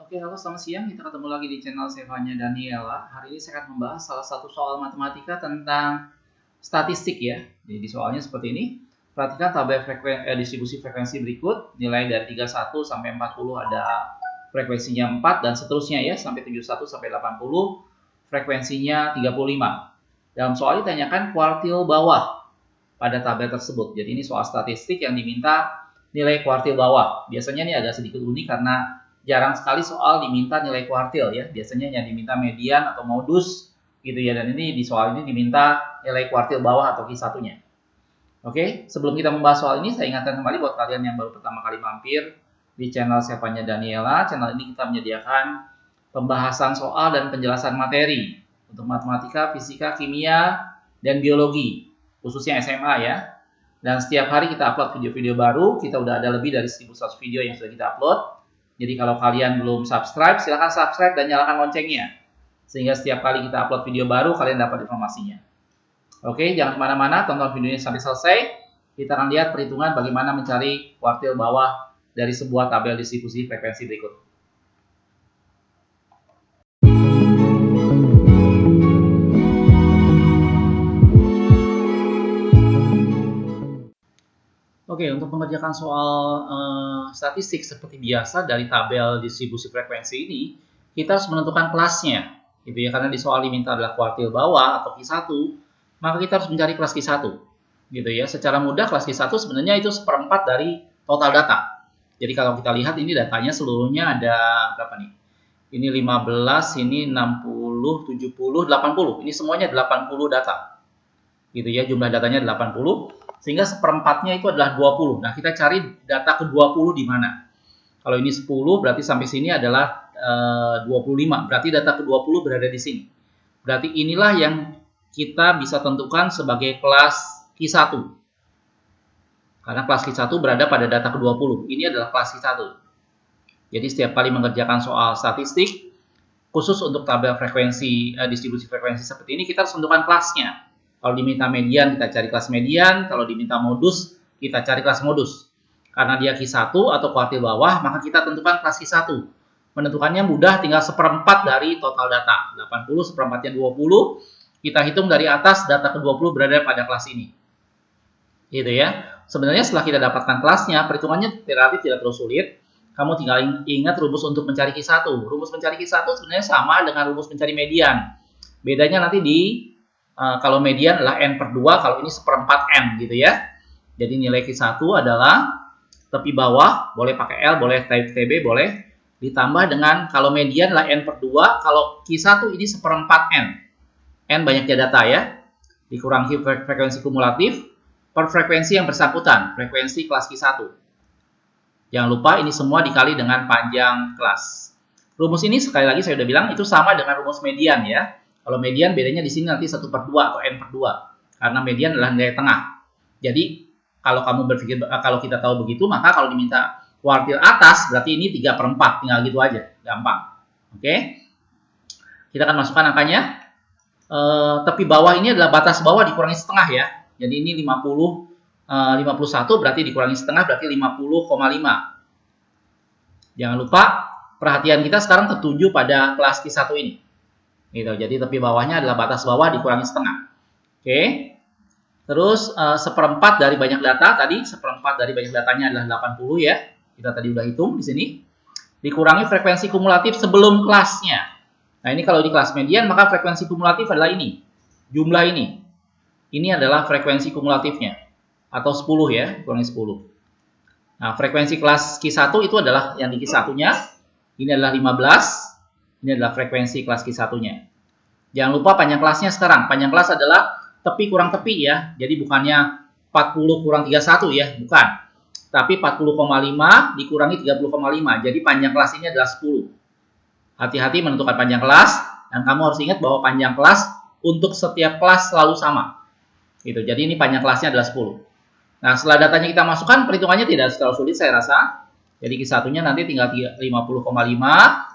Oke, halo selamat siang. Kita ketemu lagi di channel Sevanya Daniela. Hari ini saya akan membahas salah satu soal matematika tentang statistik ya. Jadi soalnya seperti ini. Perhatikan tabel distribusi frekuensi berikut. Nilai dari 31 sampai 40 ada frekuensinya 4 dan seterusnya ya. Sampai 71 sampai 80 frekuensinya 35. Dalam soal ini ditanyakan kuartil bawah pada tabel tersebut. Jadi ini soal statistik yang diminta nilai kuartil bawah. Biasanya ini agak sedikit unik karena jarang sekali soal diminta nilai kuartil ya. Biasanya yang diminta median atau modus gitu ya. Dan ini di soal ini diminta nilai kuartil bawah atau Q1-nya. Oke, sebelum kita membahas soal ini, saya ingatkan kembali buat kalian yang baru pertama kali mampir di channel Sevanya Daniela. Channel ini kita menyediakan pembahasan soal dan penjelasan materi untuk matematika, fisika, kimia, dan biologi, khususnya SMA ya. Dan setiap hari kita upload video-video baru. Kita udah ada lebih dari 1100 video yang sudah kita upload. Jadi kalau kalian belum subscribe, silahkan subscribe dan nyalakan loncengnya. Sehingga setiap kali kita upload video baru, kalian dapat informasinya. Oke, jangan kemana-mana, tonton videonya sampai selesai. Kita akan lihat perhitungan bagaimana mencari kuartil bawah dari sebuah tabel distribusi frekuensi berikut. Oke, untuk mengerjakan soal statistik seperti biasa dari tabel distribusi frekuensi ini, kita harus menentukan kelasnya, gitu ya. Karena di soal diminta adalah kuartil bawah atau Q1, maka kita harus mencari kelas Q1, gitu ya. Secara mudah kelas Q1 sebenarnya itu seperempat dari total data. Jadi kalau kita lihat ini datanya seluruhnya ada berapa nih? Ini 15, ini 60, 70, 80. Ini semuanya 80 data. Gitu ya, jumlah datanya 80. Sehingga seperempatnya itu adalah 20. Nah, kita cari data ke-20 di mana. Kalau ini 10, berarti sampai sini adalah 25. Berarti data ke-20 berada di sini. Berarti inilah yang kita bisa tentukan sebagai kelas Q1. Karena kelas Q1 berada pada data ke-20. Ini adalah kelas Q1. Jadi setiap kali mengerjakan soal statistik, khusus untuk tabel frekuensi, distribusi frekuensi seperti ini, kita harus tentukan kelasnya. Kalau diminta median, kita cari kelas median. Kalau diminta modus, kita cari kelas modus. Karena dia Q1 atau kuartil bawah, maka kita tentukan kelas Q1. Menentukannya mudah, tinggal seperempat dari total data. 80 seperempatnya 20. Kita hitung dari atas, data ke-20 berada pada kelas ini. Gitu ya. Sebenarnya setelah kita dapatkan kelasnya, perhitungannya relatif tidak terlalu sulit. Kamu tinggal ingat rumus untuk mencari Q1. Rumus mencari Q1 sebenarnya sama dengan rumus mencari median. Bedanya nanti di kalau median adalah N per 2, kalau ini seperempat N gitu ya. Jadi nilai Q1 adalah tepi bawah, boleh pakai L, boleh TB, boleh. Ditambah dengan kalau median adalah N per 2, kalau Q1 ini seperempat N. N banyaknya data ya. Dikurangi frekuensi kumulatif per frekuensi yang bersangkutan, frekuensi kelas Q1. Jangan lupa ini semua dikali dengan panjang kelas. Rumus ini sekali lagi saya sudah bilang itu sama dengan rumus median ya. Kalau median bedanya di sini nanti 1/2 atau N per 2. Karena median adalah nilai tengah. Jadi kalau kamu berpikir, kalau kita tahu begitu, maka kalau diminta kuartil atas berarti ini 3/4. Tinggal gitu aja, gampang. Oke. Kita akan masukkan angkanya. Tepi bawah ini adalah batas bawah dikurangi setengah ya. Jadi ini 51 berarti dikurangi setengah berarti 50,5. Jangan lupa perhatian kita sekarang tertuju pada kelas Q1 ini. Gitu. Jadi tepi bawahnya adalah batas bawah dikurangi setengah. Oke. Terus seperempat dari banyak data tadi, seperempat dari banyak datanya adalah 80 ya. Kita tadi udah hitung di sini. Dikurangi frekuensi kumulatif sebelum kelasnya. Nah, ini kalau di kelas median maka frekuensi kumulatif adalah ini. Jumlah ini. Ini adalah frekuensi kumulatifnya atau 10 ya, kurangi 10. Nah, frekuensi kelas Q1 itu adalah yang di Q1-nya. Ini adalah 15. Ini adalah frekuensi kelas Q1-nya. Jangan lupa panjang kelasnya sekarang. Panjang kelas adalah tepi kurang tepi ya. Jadi bukannya 40 kurang 31 ya, bukan. Tapi 40,5 dikurangi 30,5. Jadi panjang kelas ini adalah 10. Hati-hati menentukan panjang kelas. Dan kamu harus ingat bahwa panjang kelas untuk setiap kelas selalu sama. Gitu. Jadi ini panjang kelasnya adalah 10. Nah, setelah datanya kita masukkan, perhitungannya tidak terlalu sulit saya rasa. Jadi Q1-nya nanti tinggal 50,5.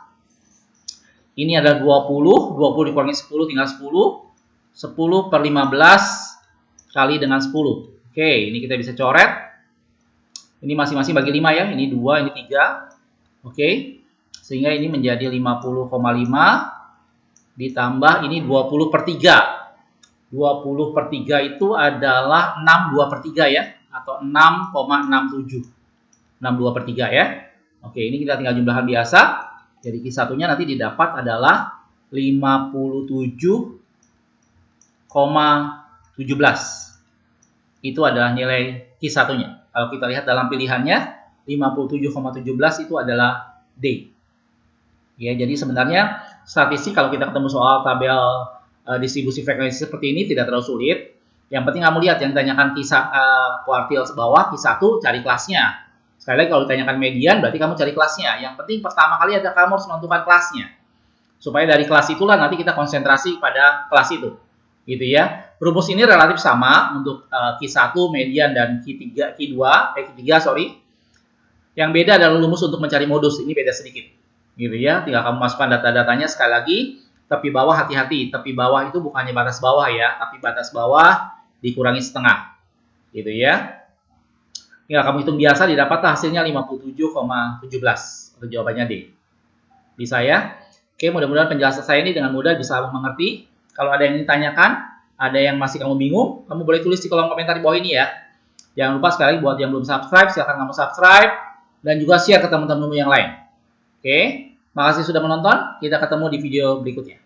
Ini adalah 20 dikurangi 10 tinggal 10. 10 per 15 kali dengan 10. Oke, ini kita bisa coret. Ini masing-masing bagi 5 ya. Ini 2, ini 3. Oke. Sehingga ini menjadi 50,5 ditambah ini 20/3. 20/3 itu adalah 62/3 ya, atau 6,67. 62/3 ya. Oke, ini kita tinggal jumlahan biasa. Jadi Q1-nya nanti didapat adalah 57,17. Itu adalah nilai Q1-nya. Kalau kita lihat dalam pilihannya, 57,17 itu adalah D. Ya, jadi sebenarnya statistik kalau kita ketemu soal tabel distribusi frekuensi seperti ini tidak terlalu sulit. Yang penting kamu lihat yang ditanyakan kuartil bawah, Q1 cari kelasnya. Sekali lagi kalau ditanyakan median berarti kamu cari kelasnya. Yang penting pertama kali adalah kamu harus menentukan kelasnya. Supaya dari kelas itulah nanti kita konsentrasi pada kelas itu. Gitu ya. Rumus ini relatif sama untuk Q1, median dan Q3, Yang beda adalah rumus untuk mencari modus. Ini beda sedikit. Gitu ya. Tinggal kamu masukkan data-datanya sekali lagi. Tepi bawah hati-hati. Tepi bawah itu bukannya batas bawah ya, tapi batas bawah dikurangi setengah. Gitu ya. Tinggal kamu hitung biasa, didapatlah hasilnya 57,17. Atau jawabannya D. Bisa ya? Oke, mudah-mudahan penjelasan saya ini dengan mudah bisa mengerti. Kalau ada yang ditanyakan, ada yang masih kamu bingung, kamu boleh tulis di kolom komentar di bawah ini ya. Jangan lupa sekali buat yang belum subscribe, silahkan kamu subscribe. Dan juga share ke teman-temanmu yang lain. Oke, makasih sudah menonton. Kita ketemu di video berikutnya.